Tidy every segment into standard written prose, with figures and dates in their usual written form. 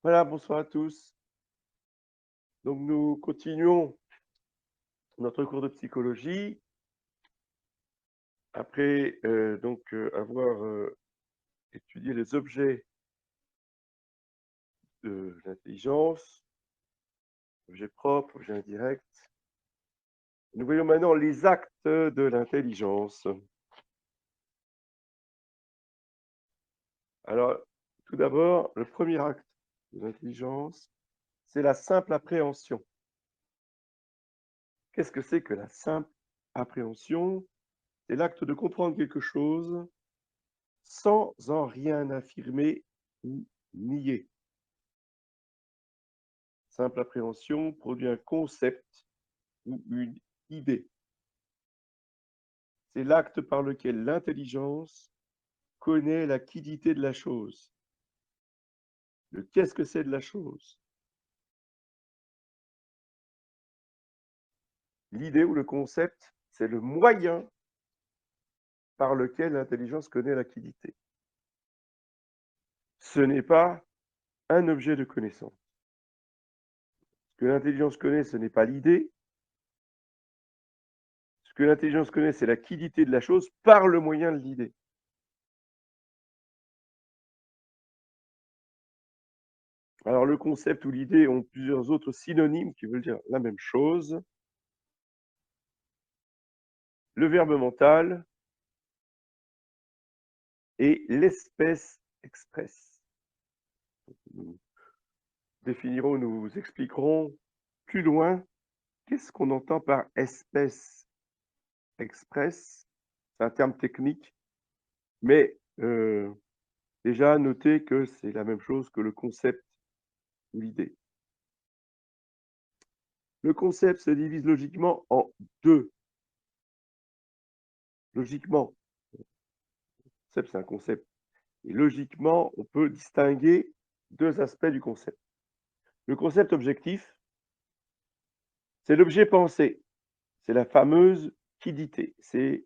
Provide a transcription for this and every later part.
Voilà, bonsoir à tous. Donc nous continuons notre cours de psychologie après avoir étudié les objets de l'intelligence, objets propres, objets indirects. Nous voyons maintenant les actes de l'intelligence. Alors, tout d'abord, le premier acte de l'intelligence, c'est la simple appréhension. Qu'est-ce que c'est que la simple appréhension? C'est l'acte de comprendre quelque chose sans en rien affirmer ou nier. Simple appréhension produit un concept ou une idée. C'est l'acte par lequel l'intelligence connaît la quiddité de la chose. Le qu'est-ce que c'est de la chose? L'idée ou le concept, c'est le moyen par lequel l'intelligence connaît la quiddité. Ce n'est pas un objet de connaissance. Ce que l'intelligence connaît, ce n'est pas l'idée. Ce que l'intelligence connaît, c'est la quiddité de la chose par le moyen de l'idée. Alors le concept ou l'idée ont plusieurs autres synonymes qui veulent dire la même chose. Le verbe mental et l'espèce expresse. Nous définirons, nous expliquerons plus loin qu'est-ce qu'on entend par espèce expresse. C'est un terme technique, mais déjà notez que c'est la même chose que le concept ou l'idée. Le concept se divise logiquement en deux. Logiquement, concept, c'est un concept. Et logiquement, on peut distinguer deux aspects du concept. Le concept objectif, c'est l'objet pensé. C'est la fameuse quiddité. C'est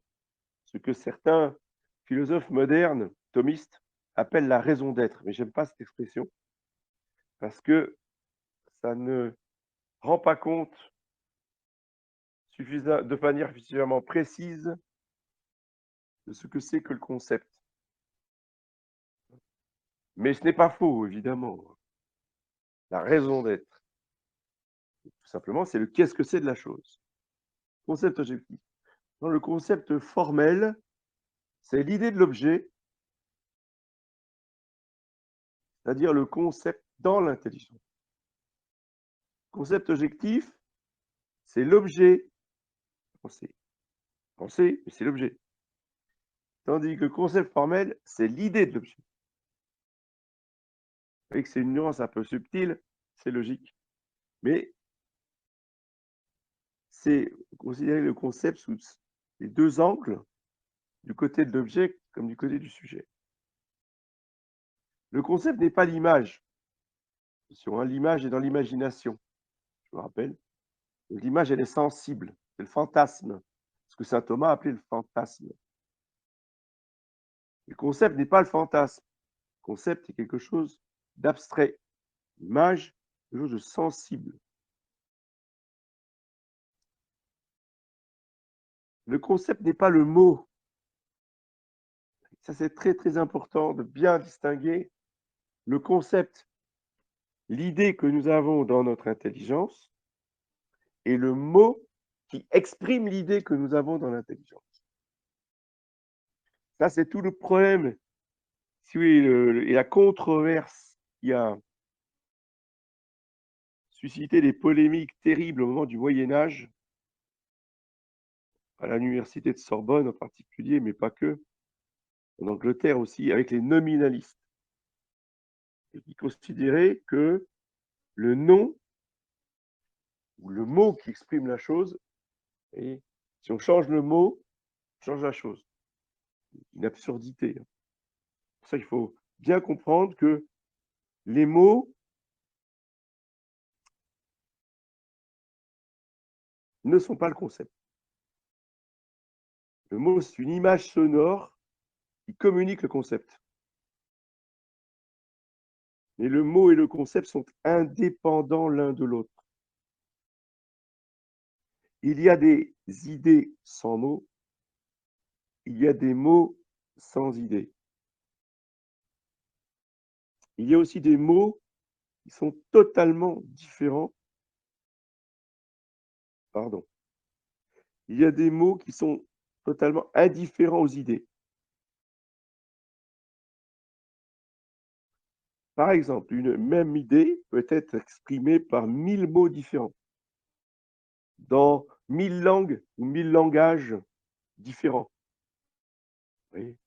ce que certains philosophes modernes, thomistes, appellent la raison d'être. Mais j'aime pas cette expression parce que ça ne rend pas compte de manière suffisamment précise de ce que c'est que le concept. Mais ce n'est pas faux, évidemment. La raison d'être, tout simplement, c'est le qu'est-ce que c'est de la chose. Concept objectif. Dans le concept formel, c'est l'idée de l'objet, c'est-à-dire le concept dans l'intelligence. Concept objectif, c'est l'objet pensé. Pensé, mais c'est l'objet. Tandis que le concept formel, c'est l'idée de l'objet. Vous voyez que c'est une nuance un peu subtile, c'est logique. Mais c'est considérer le concept sous les deux angles, du côté de l'objet comme du côté du sujet. Le concept n'est pas l'image. L'image est dans l'imagination, je vous rappelle. L'image, elle est sensible, c'est le fantasme. Ce que saint Thomas appelait le fantasme. Le concept n'est pas le fantasme. Le concept est quelque chose d'abstrait. L'image, quelque chose de sensible. Le concept n'est pas le mot. Ça, c'est très, très important de bien distinguer le concept, l'idée que nous avons dans notre intelligence, et le mot qui exprime l'idée que nous avons dans l'intelligence. Ça, c'est tout le problème, si vous voulez, et la controverse qui a suscité des polémiques terribles au moment du Moyen Âge, à l'université de Sorbonne en particulier, mais pas que, en Angleterre aussi, avec les nominalistes, et qui considéraient que le nom ou le mot qui exprime la chose, et si on change le mot, on change la chose. Une absurdité. C'est pour ça qu'il faut bien comprendre que les mots ne sont pas le concept. Le mot, c'est une image sonore qui communique le concept. Mais le mot et le concept sont indépendants l'un de l'autre. Il y a des idées sans mots, il y a des mots sans idées. Il y a aussi des mots qui sont totalement différents. Pardon. Il y a des mots qui sont totalement indifférents aux idées. Par exemple, une même idée peut être exprimée par 1000 mots différents, dans 1000 langues ou 1000 langages différents. Vous voyez?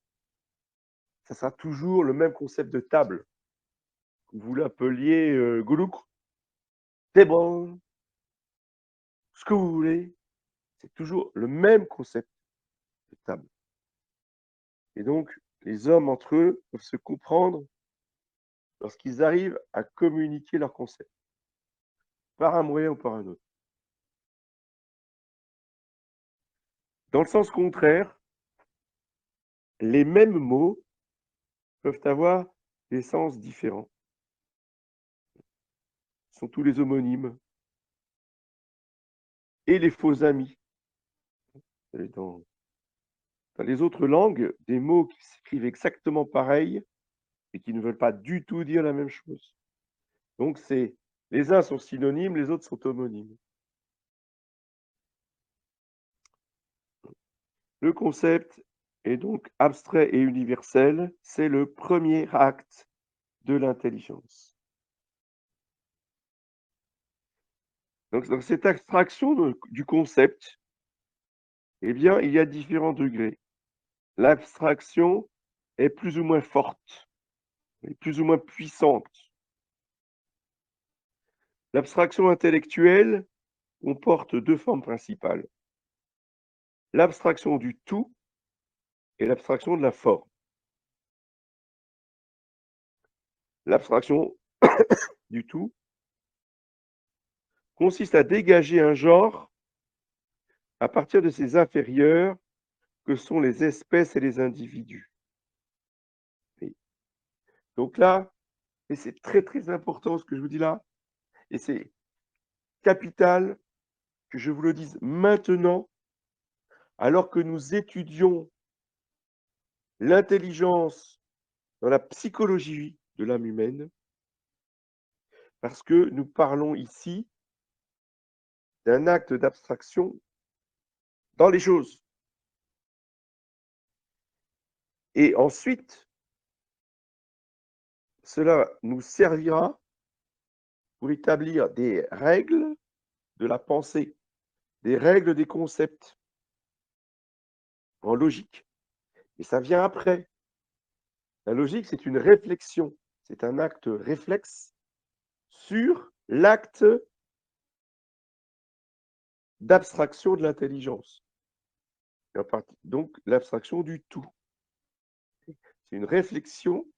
Ça sera toujours le même concept de table. Vous l'appeliez goulouk, table, ce que vous voulez, c'est toujours le même concept de table. Et donc, les hommes entre eux peuvent se comprendre lorsqu'ils arrivent à communiquer leur concept, par un moyen ou par un autre. Dans le sens contraire, les mêmes mots peuvent avoir des sens différents. Ce sont tous les homonymes et les faux amis. Et dans les autres langues, des mots qui s'écrivent exactement pareil et qui ne veulent pas du tout dire la même chose. Donc c'est les uns sont synonymes, les autres sont homonymes. Le concept est donc abstrait et universel, c'est le premier acte de l'intelligence. Donc dans cette abstraction du concept, eh bien, il y a différents degrés. L'abstraction est plus ou moins forte, est plus ou moins puissante. L'abstraction intellectuelle comporte deux formes principales. L'abstraction du tout et l'abstraction de la forme. L'abstraction du tout consiste à dégager un genre à partir de ses inférieurs que sont les espèces et les individus. Et donc là, et c'est très très important ce que je vous dis là, et c'est capital que je vous le dise maintenant, alors que nous étudions l'intelligence dans la psychologie de l'âme humaine, parce que nous parlons ici d'un acte d'abstraction dans les choses. Et ensuite, cela nous servira pour établir des règles de la pensée, des règles des concepts en logique. Et ça vient après. La logique, c'est une réflexion, c'est un acte réflexe sur l'acte d'abstraction de l'intelligence. Donc, l'abstraction du tout. C'est une réflexion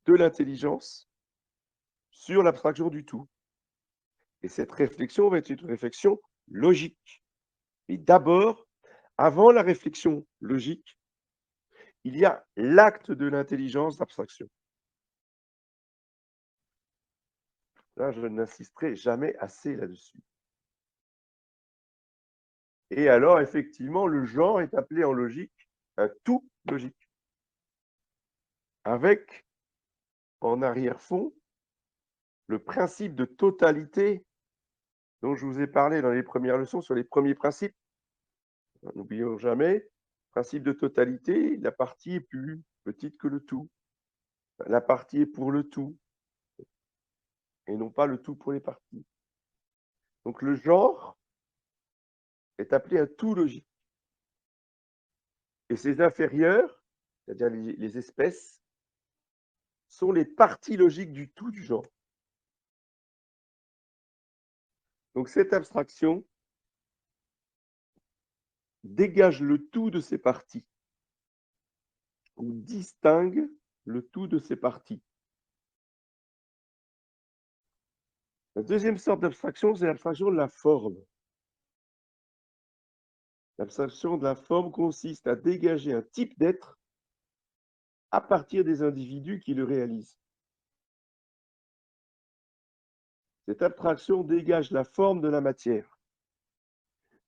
de l'intelligence sur l'abstraction du tout. Et cette réflexion va être une réflexion logique. Et d'abord, avant la réflexion logique, il y a l'acte de l'intelligence d'abstraction. Là, je n'insisterai jamais assez là-dessus. Et alors, effectivement, le genre est appelé en logique un tout logique, avec en arrière-fond le principe de totalité dont je vous ai parlé dans les premières leçons sur les premiers principes. N'oublions jamais, principe de totalité, la partie est plus petite que le tout. La partie est pour le tout, et non pas le tout pour les parties. Donc le genre est appelé un tout logique. Et ses inférieurs, c'est-à-dire les espèces, sont les parties logiques du tout du genre. Donc cette abstraction dégage le tout de ses parties, ou distingue le tout de ses parties. La deuxième sorte d'abstraction, c'est l'abstraction de la forme. L'abstraction de la forme consiste à dégager un type d'être à partir des individus qui le réalisent. Cette abstraction dégage la forme de la matière.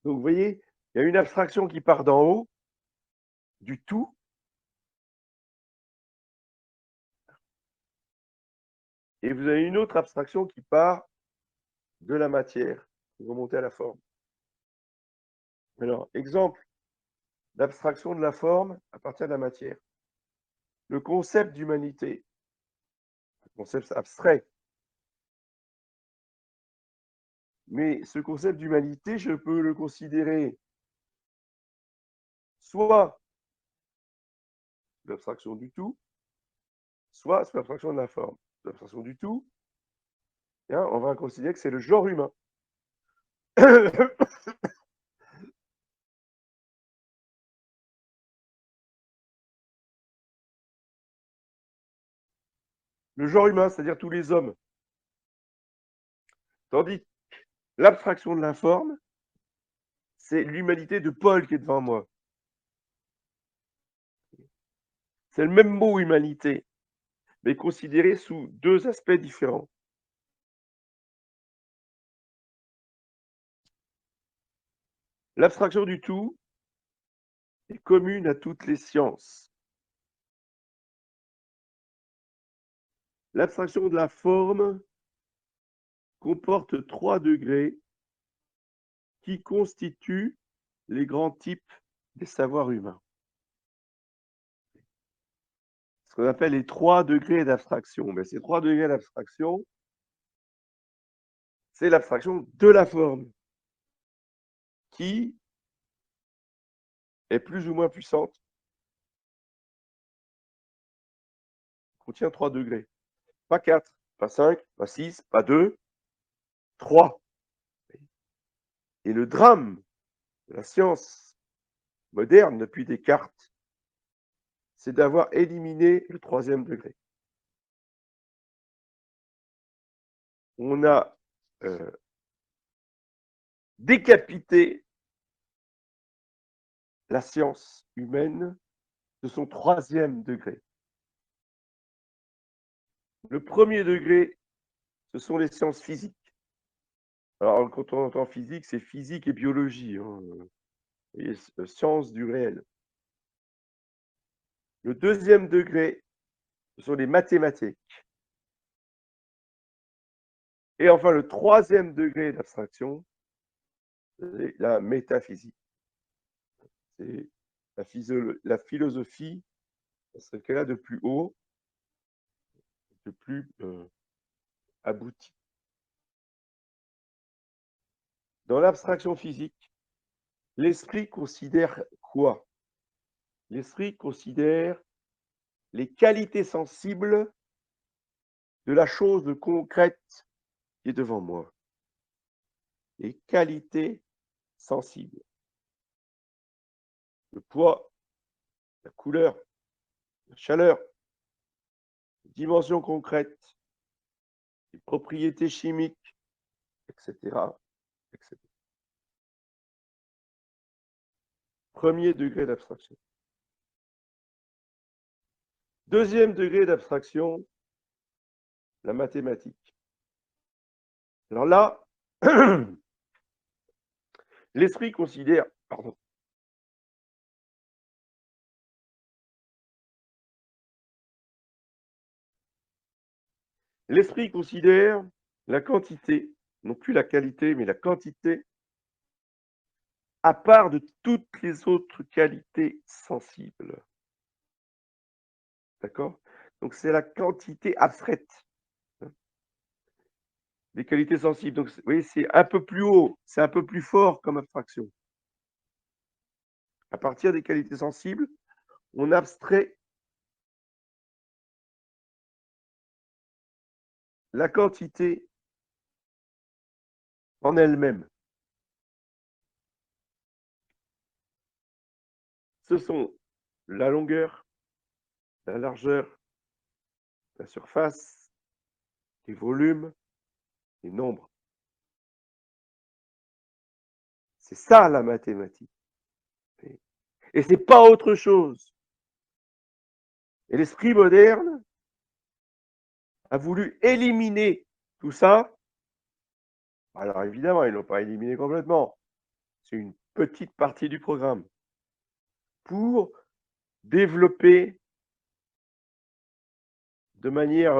Donc, vous voyez, il y a une abstraction qui part d'en haut, du tout, et vous avez une autre abstraction qui part de la matière, pour remonter à la forme. Alors, exemple d'abstraction de la forme à partir de la matière. Le concept d'humanité, un concept abstrait. Mais ce concept d'humanité, je peux le considérer soit sous l'abstraction du tout, soit sous l'abstraction de la forme. Sous l'abstraction du tout, bien, on va considérer que c'est le genre humain. Le genre humain, c'est-à-dire tous les hommes. Tandis que l'abstraction de la forme, c'est l'humanité de Paul qui est devant moi. C'est le même mot humanité, mais considéré sous deux aspects différents. L'abstraction du tout est commune à toutes les sciences. L'abstraction de la forme comporte 3 degrés qui constituent les grands types des savoirs humains. Ce qu'on appelle les 3 degrés d'abstraction. Mais ces 3 degrés d'abstraction, c'est l'abstraction de la forme qui est plus ou moins puissante, contient 3 degrés. Pas 4, pas 5, pas 6, pas 2, 3. Et le drame de la science moderne depuis Descartes, c'est d'avoir éliminé le 3e degré. On a décapité la science humaine de son 3e degré. Le 1er degré, ce sont les sciences physiques. Alors, quand on entend physique, c'est physique et biologie, hein, et sciences du réel. Le 2e degré, ce sont les mathématiques. Et enfin, le 3e degré d'abstraction, c'est la métaphysique. C'est la philosophie, c'est ce qu'elle a de plus haut, de plus abouti. Dans l'abstraction physique, l'esprit considère quoi? L'esprit considère les qualités sensibles de la chose concrète qui est devant moi. Les qualités sensibles. Le poids, la couleur, la chaleur, les dimensions concrètes, les propriétés chimiques, etc., etc. 1er degré d'abstraction. 2e degré d'abstraction, la mathématique. Alors là, l'esprit considère, l'esprit considère la quantité, non plus la qualité, mais la quantité, à part de toutes les autres qualités sensibles. D'accord? Donc c'est la quantité abstraite. Des qualités sensibles. Donc, vous voyez, c'est un peu plus haut, c'est un peu plus fort comme abstraction. À partir des qualités sensibles, on abstrait la quantité en elle-même. Ce sont la longueur, la largeur, la surface, les volumes, les nombres. C'est ça la mathématique. Et c'est pas autre chose. Et l'esprit moderne a voulu éliminer tout ça. Alors évidemment, ils l'ont pas éliminé complètement. C'est une petite partie du programme pour développer de manière,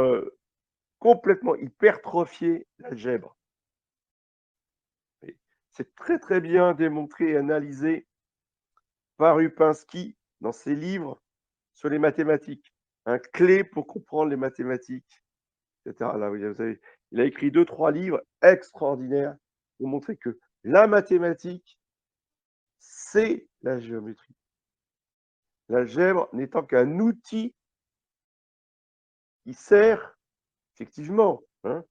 complètement hypertrophiée l'algèbre. Et c'est très, très bien démontré et analysé par Upinski dans ses livres sur les mathématiques. Un clé pour comprendre les mathématiques, et cetera. Là, vous savez, il a écrit 2-3 livres extraordinaires pour montrer que la mathématique, c'est la géométrie. L'algèbre n'étant qu'un outil qui sert effectivement, hein,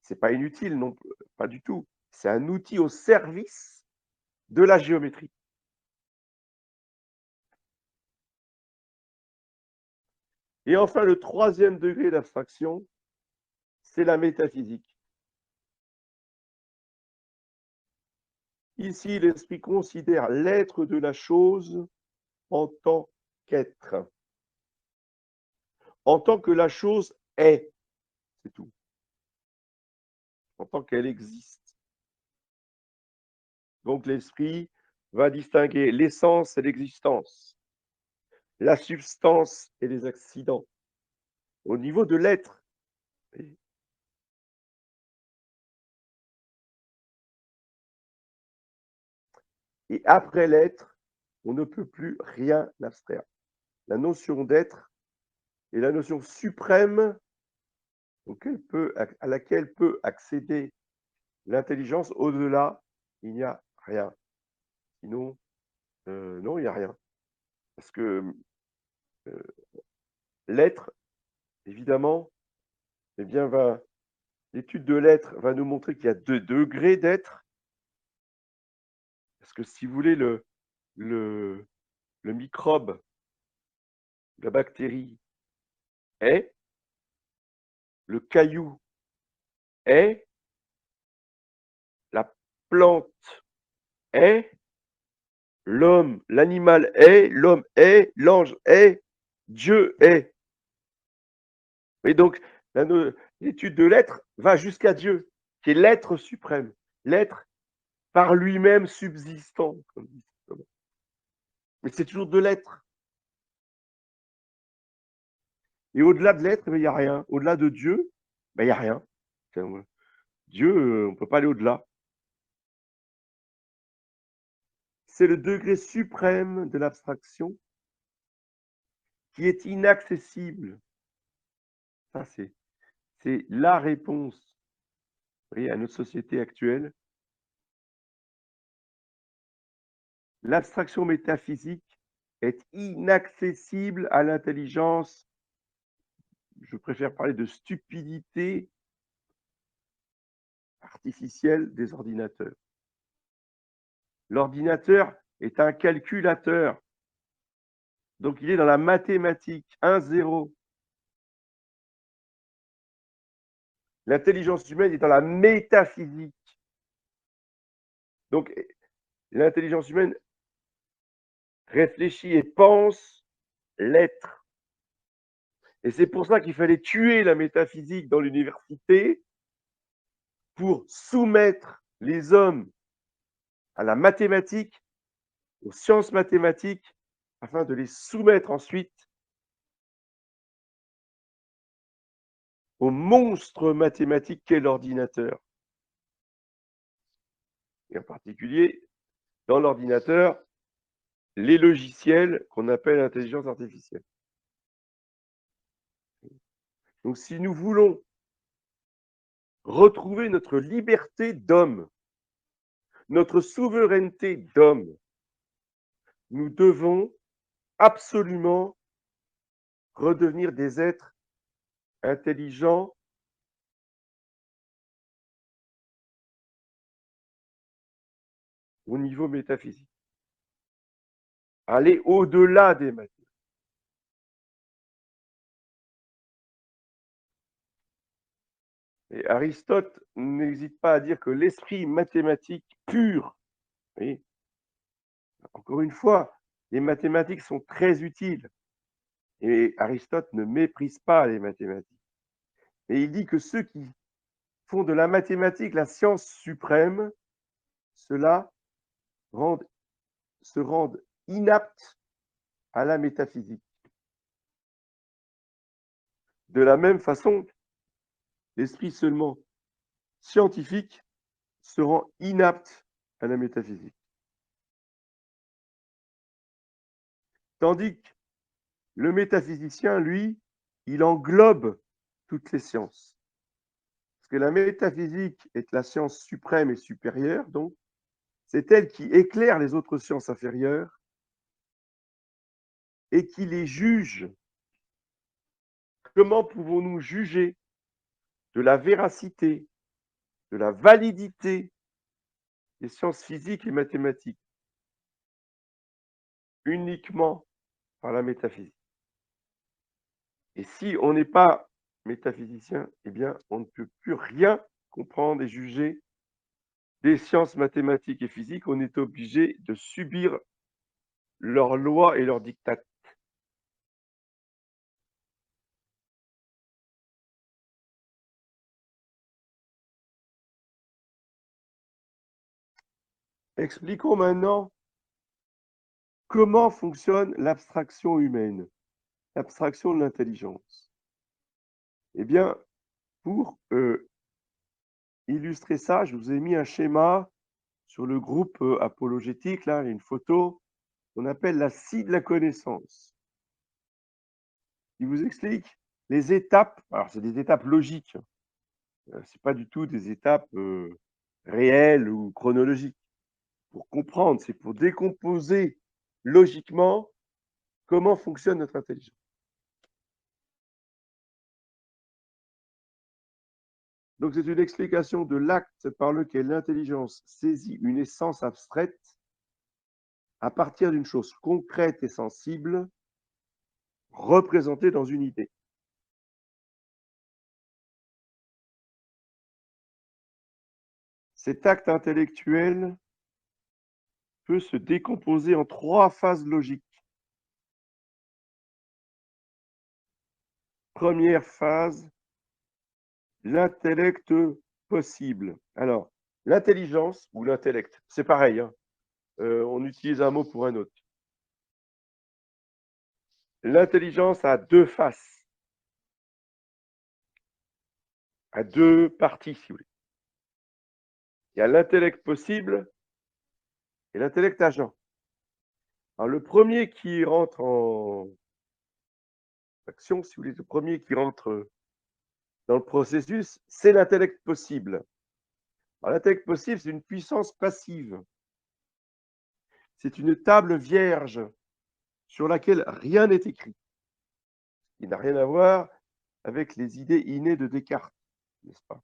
c'est pas inutile non pas du tout. C'est un outil au service de la géométrie. Et enfin, le 3e degré d'abstraction, c'est la métaphysique. Ici, l'esprit considère l'être de la chose en tant qu'être, en tant que la chose est, c'est tout, en tant qu'elle existe. Donc l'esprit va distinguer l'essence et l'existence, la substance et les accidents, au niveau de l'être. Et après l'être, on ne peut plus rien abstraire. La notion d'être est la notion suprême à laquelle peut accéder l'intelligence. Au-delà, il n'y a rien. Sinon, non, il n'y a rien. Parce que l'être, évidemment, eh bien, l'étude de l'être va nous montrer qu'il y a 2 degrés d'être. Parce que si vous voulez, le, le microbe, la bactérie est, le caillou est, la plante est, l'homme, l'animal est, l'homme est, l'ange est, Dieu est. Et donc, l'étude de l'être va jusqu'à Dieu, qui est l'être suprême, l'être par lui-même subsistant, comme dit saint Thomas. Mais c'est toujours de l'être. Et au-delà de l'être, il n'y a rien. Au-delà de Dieu, il n'y a rien. Dieu, on ne peut pas aller au-delà. C'est le degré suprême de l'abstraction qui est inaccessible. Ça, c'est la réponse, vous voyez, à notre société actuelle. L'abstraction métaphysique est inaccessible à l'intelligence, je préfère parler de stupidité artificielle des ordinateurs. L'ordinateur est un calculateur, donc il est dans la mathématique, 1-0. L'intelligence humaine est dans la métaphysique. Donc l'intelligence humaine réfléchit et pense l'être. Et c'est pour ça qu'il fallait tuer la métaphysique dans l'université pour soumettre les hommes à la mathématique, aux sciences mathématiques, afin de les soumettre ensuite au monstre mathématique qu'est l'ordinateur. Et en particulier, dans l'ordinateur, les logiciels qu'on appelle l'intelligence artificielle. Donc si nous voulons retrouver notre liberté d'homme, notre souveraineté d'homme, nous devons absolument redevenir des êtres intelligents au niveau métaphysique. Aller au-delà des mathématiques. Et Aristote n'hésite pas à dire que l'esprit mathématique pur, oui, encore une fois, les mathématiques sont très utiles, Et Aristote ne méprise pas les mathématiques. Et il dit que ceux qui font de la mathématique la science suprême, ceux-là rendent se rendent inaptes à la métaphysique. De la même façon, l'esprit seulement scientifique se rend inapte à la métaphysique. Tandis que le métaphysicien, lui, il englobe toutes les sciences. Parce que la métaphysique est la science suprême et supérieure, donc c'est elle qui éclaire les autres sciences inférieures et qui les juge. Comment pouvons-nous juger de la véracité, de la validité des sciences physiques et mathématiques? Uniquement par la métaphysique. Et si on n'est pas métaphysicien, eh bien, on ne peut plus rien comprendre et juger des sciences mathématiques et physiques. On est obligé de subir leurs lois et leurs dictats. Expliquons maintenant comment fonctionne l'abstraction humaine, l'abstraction de l'intelligence. Eh bien, pour illustrer ça, je vous ai mis un schéma sur le groupe apologétique, là, une photo qu'on appelle la scie de la connaissance. Il vous explique les étapes. Alors, c'est des étapes logiques, c'est pas du tout des étapes réelles ou chronologiques. Pour comprendre, c'est pour décomposer logiquement comment fonctionne notre intelligence. Donc, c'est une explication de l'acte par lequel l'intelligence saisit une essence abstraite à partir d'une chose concrète et sensible représentée dans une idée. Cet acte intellectuel peut se décomposer en 3 phases logiques. Première phase, l'intellect possible. Alors, l'intelligence ou l'intellect, c'est pareil, hein, on utilise un mot pour un autre. L'intelligence a 2 faces, a 2 parties, si vous voulez. Il y a l'intellect possible et l'intellect agent. Alors, le premier qui rentre en action, si vous voulez, le premier qui rentre dans le processus, c'est l'intellect possible. Alors, l'intellect possible, c'est une puissance passive. C'est une table vierge sur laquelle rien n'est écrit. Il n'a rien à voir avec les idées innées de Descartes, n'est-ce pas?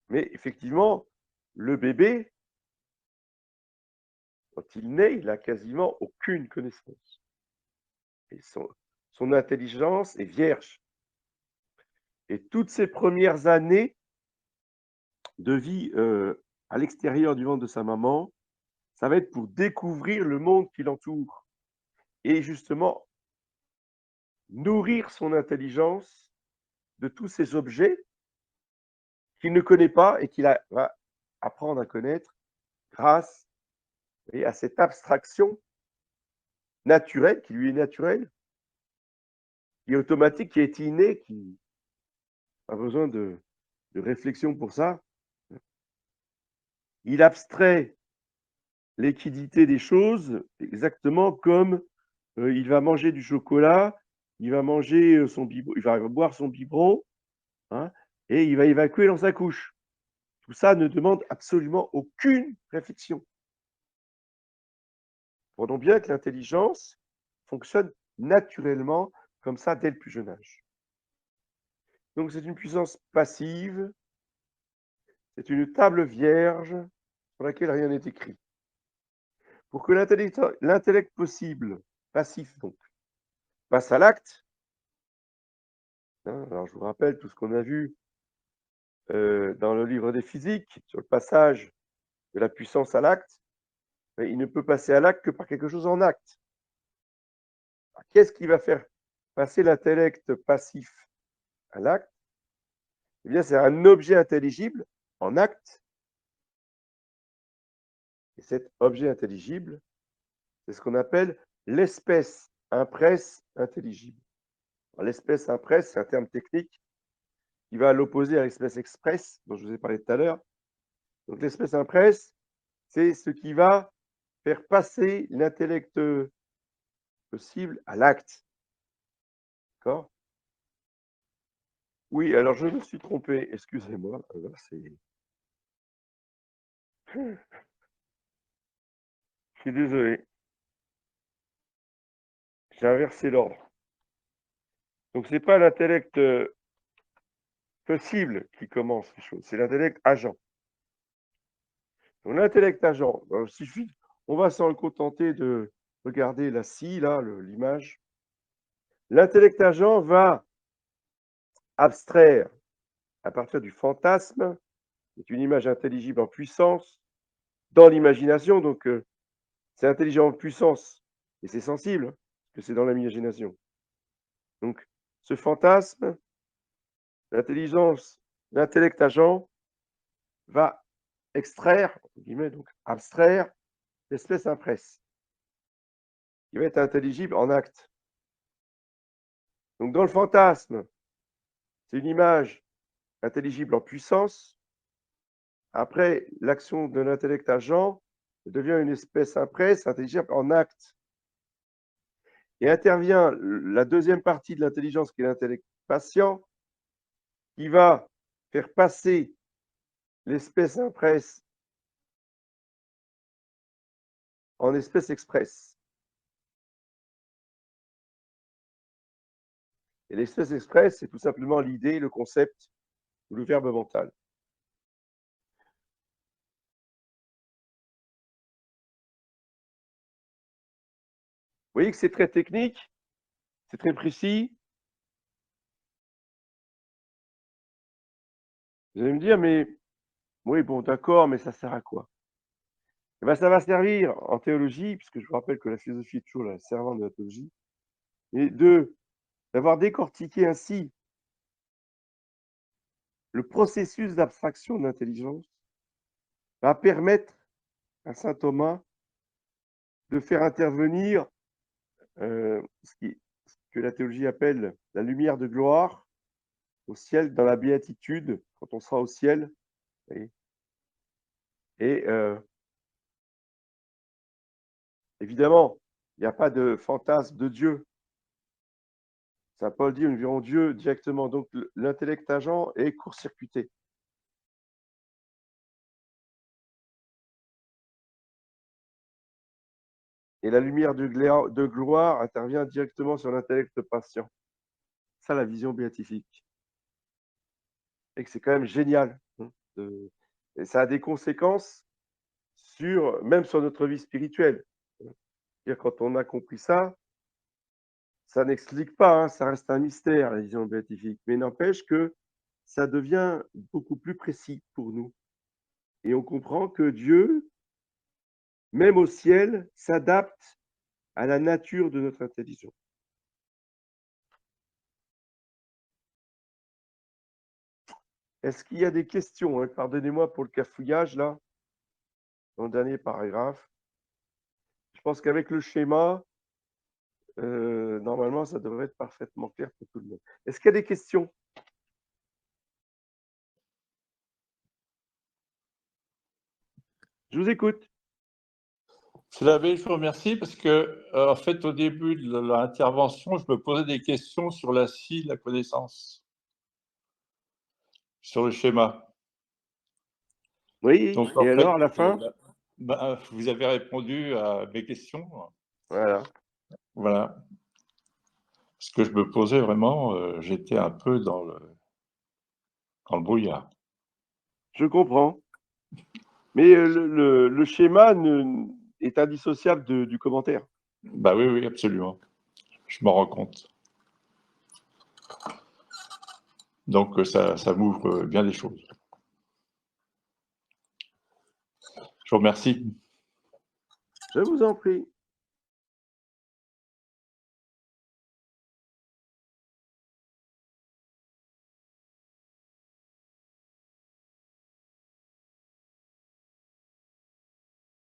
Mais effectivement, le bébé, quand il naît, il n'a quasiment aucune connaissance. Et son intelligence est vierge. Et toutes ces premières années de vie à l'extérieur du ventre de sa maman, ça va être pour découvrir le monde qui l'entoure et justement nourrir son intelligence de tous ces objets qu'il ne connaît pas et qu'il va apprendre à connaître grâce à cette abstraction naturelle, qui lui est naturelle, qui est automatique, qui est innée, qui a besoin de réflexion pour ça. Il abstrait l'équidité des choses exactement comme il va manger du chocolat, il va manger son biberon, il va boire son biberon, hein, et il va évacuer dans sa couche. Tout ça ne demande absolument aucune réflexion. Comprenons bien que l'intelligence fonctionne naturellement comme ça dès le plus jeune âge. Donc c'est une puissance passive, c'est une table vierge sur laquelle rien n'est écrit. Pour que l'intellect possible, passif donc, passe à l'acte, hein, alors je vous rappelle tout ce qu'on a vu dans le livre des physiques, sur le passage de la puissance à l'acte, mais il ne peut passer à l'acte que par quelque chose en acte. qu'est-ce qui va faire passer l'intellect passif à l'acte? Eh bien, c'est un objet intelligible en acte. Et cet objet intelligible, c'est ce qu'on appelle l'espèce impresse intelligible. L'espèce impresse, c'est un terme technique qui va à l'opposé à l'espèce expresse, dont je vous ai parlé tout à l'heure. Donc l'espèce impresse, c'est ce qui va faire passer l'intellect possible à l'acte. D'accord? Oui, alors je me suis trompé, excusez-moi. Alors je suis désolé, j'ai inversé l'ordre. Donc c'est pas l'intellect possible qui commence les choses, c'est l'intellect agent. Donc l'intellect agent, il suffit, on va s'en contenter de regarder la scie, là, l'image. L'intellect agent va abstraire à partir du fantasme, qui est une image intelligible en puissance, dans l'imagination. Donc c'est intelligent en puissance et c'est sensible, parce que c'est dans l'imagination. Donc ce fantasme, l'intelligence, l'intellect agent va extraire, entre guillemets, donc abstraire l'espèce impresse, qui va être intelligible en acte. Donc dans le fantasme, c'est une image intelligible en puissance. Après, l'action de l'intellect agent devient une espèce impresse intelligible en acte. Et intervient la deuxième partie de l'intelligence, qui est l'intellect patient, qui va faire passer l'espèce impresse en espèce expresse. Et l'espèce expresse, c'est tout simplement l'idée, le concept ou le verbe mental. Vous voyez que c'est très technique, c'est très précis. Vous allez me dire, mais oui, bon, d'accord, mais ça sert à quoi? Eh bien, ça va servir en théologie, puisque je vous rappelle que la philosophie est toujours la servante de la théologie, et d'avoir décortiqué ainsi le processus d'abstraction de l'intelligence, va permettre à saint Thomas de faire intervenir ce que la théologie appelle la lumière de gloire au ciel, dans la béatitude, quand on sera au ciel. Et évidemment, il n'y a pas de fantasme de Dieu. Saint Paul dit, nous verrons Dieu directement. Donc l'intellect agent est court-circuité. Et la lumière de gloire intervient directement sur l'intellect patient. Ça, la vision béatifique. Et que c'est quand même génial. Et ça a des conséquences même sur notre vie spirituelle. C'est-à-dire, quand on a compris ça, ça n'explique pas, ça reste un mystère, la vision béatifique, mais n'empêche que ça devient beaucoup plus précis pour nous. Et on comprend que Dieu, même au ciel, s'adapte à la nature de notre intelligence. Est-ce qu'il y a des questions? Pardonnez-moi pour le cafouillage, là, dans le dernier paragraphe. Je pense qu'avec le schéma, normalement, ça devrait être parfaitement clair pour tout le monde. Est-ce qu'il y a des questions? Je vous écoute. C'est l'abbé, je vous remercie parce que, en fait, au début de l'intervention, je me posais des questions sur la scie de la connaissance, sur le schéma. Oui, Donc, et en fait, alors, à la fin? vous avez répondu à mes questions. Voilà. Voilà. Ce que je me posais vraiment, j'étais un peu dans le brouillard. Je comprends. Mais le schéma est indissociable du commentaire. Bah oui, oui, absolument. Je m'en rends compte. Donc, ça m'ouvre bien des choses. Je vous remercie. Je vous en prie.